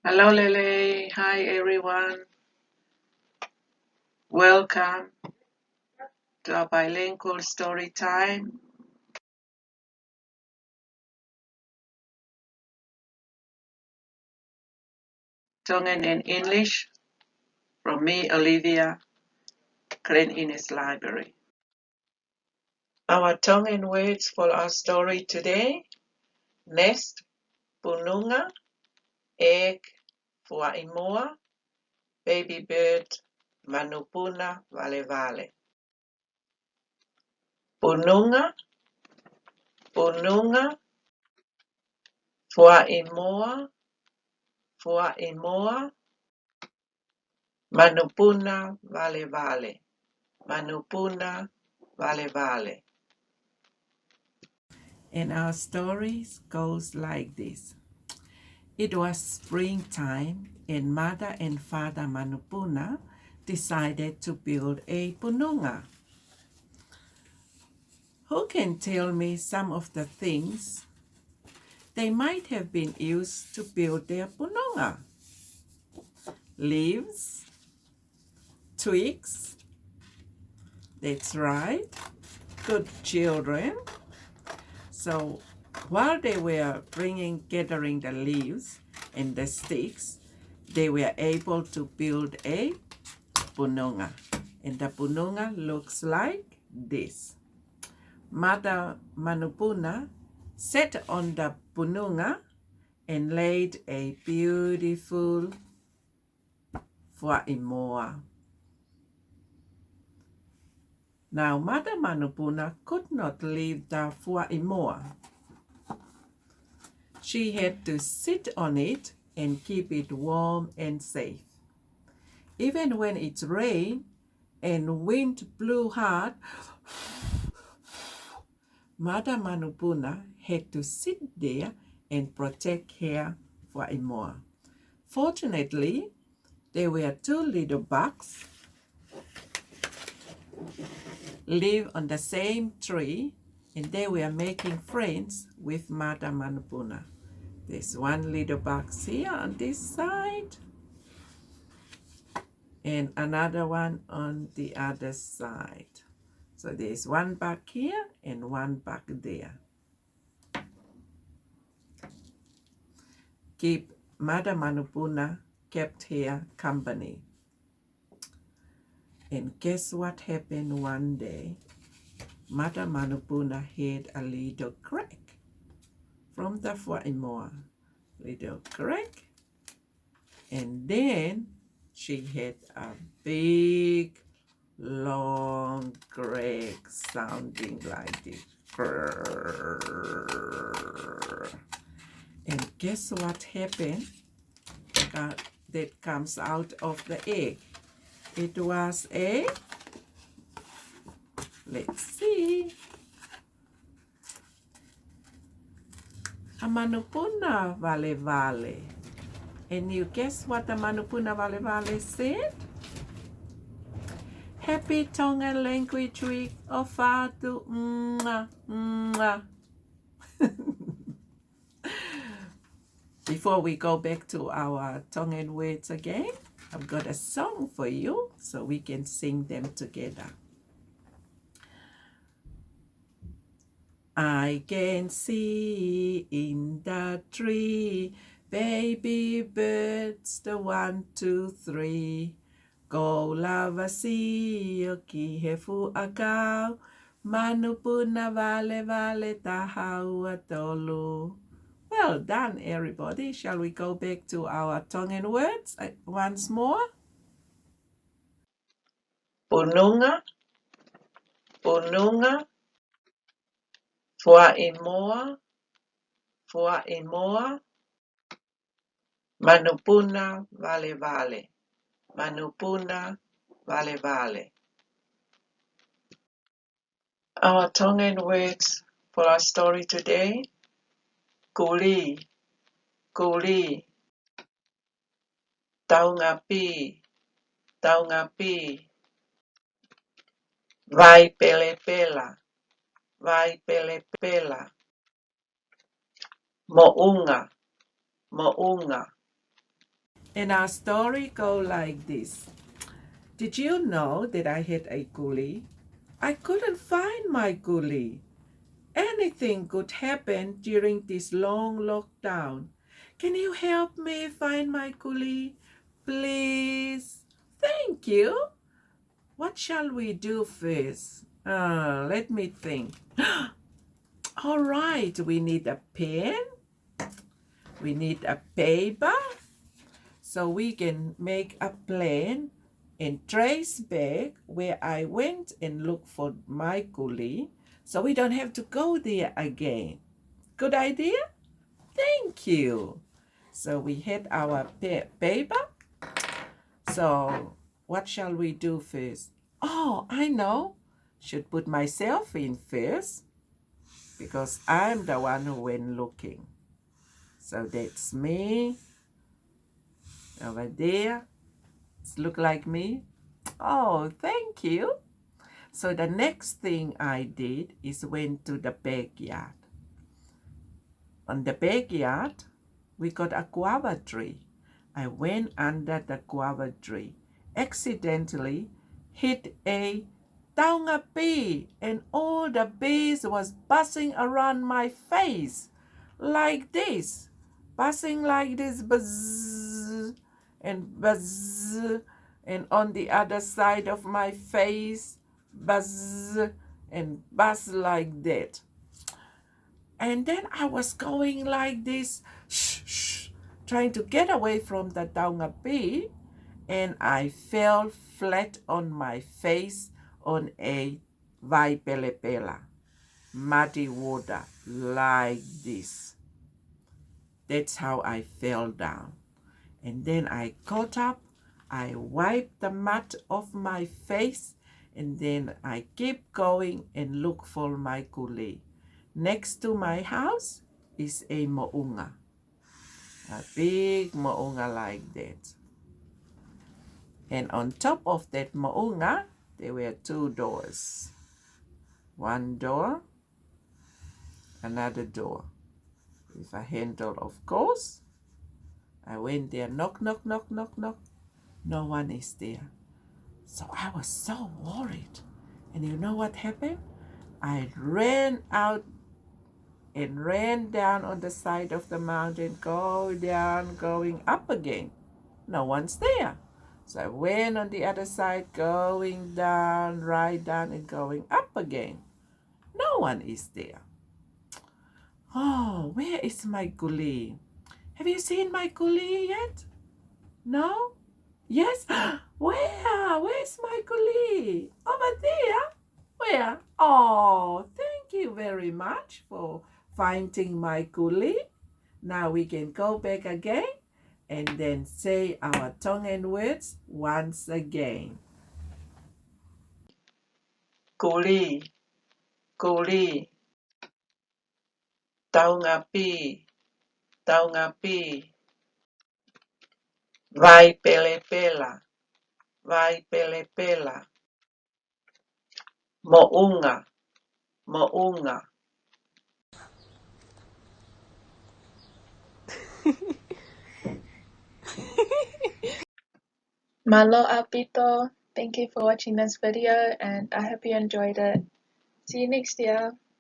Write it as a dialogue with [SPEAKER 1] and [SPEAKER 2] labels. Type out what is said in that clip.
[SPEAKER 1] Hello Lele, hi everyone. Welcome to our bilingual story time. Tongan and English from me, Olivia, Clean Innes Library. Our Tongan words for our story today: nest, pununga, egg, fuaimoa, baby bird, manupuna, vale vale. Pununga, pununga, fuaimoa, fuaimoa, manupuna, vale vale. Manupuna, vale vale. And our story goes like this. It was springtime, and Mother and Father Manupuna decided to build a pununga. Who can tell me some of the things they might have been used to build their pununga? Leaves, twigs. That's right. Good children. So while they were gathering the leaves and the sticks, they were able to build a pununga. And the pununga looks like this. Mother Manupuna sat on the pununga and laid a beautiful fuaimoa. Now, Mother Manupuna could not leave the fuaimoa. She had to sit on it and keep it warm and safe. Even when it rained and wind blew hard, Mother Manupuna had to sit there and protect her fuaimoa. Fortunately, there were two little bugs live on the same tree, and they were making friends with Mother Manupuna. There's one little box here on this side and another one on the other side. So there's one bug here and one bug there. Mother Manupuna kept her company. And guess what happened one day? Mother Manupuna heard a little crack from the fuaimoa. Little crack. And then she had a big, long crack sounding like this. And guess what happened that comes out of the egg? It was let's see, a manupuna vale vale. And you guess what the manupuna vale vale said? Happy Tongan Language Week of Fatu. Before we go back to our Tongan words again, I've got a song for you so we can sing them together. I can see in the tree baby birds, the 1, 2, 3. Go lava si ki he fu akau, manupuna vale vale tahau atolu. Well done, everybody. Shall we go back to our Tongan words once more? Pununga, pununga, fuaimoa, fuaimoa, manupuna vale vale, manupuna vale vale. Our Tongan words for our story today: kuli, kuli, taunga, vai pelepela, mounga, mounga, And our story go like this. Did you know that I had a coolie? I couldn't find my coolie. Anything could happen during this long lockdown. Can you help me find my coolie? Please? Thank you. What shall we do first? Let me think. All right, we need a pen. We need a paper. So we can make a plan and trace back where I went and looked for my coolie so we don't have to go there again. Good idea? Thank you. So we had our paper. So what shall we do first? Oh, I know. Should put myself in first because I'm the one who went looking. So that's me over there. Does it look like me? Oh, thank you. So the next thing I did is went to the backyard. On the backyard, we got a guava tree. I went under the guava tree, accidentally hit a taunga bee, and all the bees was buzzing around my face like this, buzzing like this, buzz and buzz, and on the other side of my face, buzz and buzz like that. And then I was going like this, shh, shh, trying to get away from the taunga bee, and I fell flat on my face on a pelepela, muddy water, like this. That's how I fell down. And then I got up, I wiped the mud off my face, and then I keep going and look for my coolie. Next to my house is a mo'unga, a big mo'unga like that. And on top of that mo'unga, there were two doors. One door, another door with a handle, of course. I went there, knock, knock, knock, knock, knock. No one is there. So I was so worried. And you know what happened? I ran out and ran down on the side of the mountain, go down, going up again. No one's there. So I went on the other side, going down, right down, and going up again. No one is there. Oh, where is my coolie? Have you seen my coolie yet? No? Yes? Where? Where's my coolie? Over there? Where? Oh, thank you very much for finding my coolie. Now we can go back again and then say our Tongan words once again. Coolie, coolie, taunga pi, vai pelepela, mo'unga, mo'unga.
[SPEAKER 2] Malo Apito, thank you for watching this video and I hope you enjoyed it. See you next year.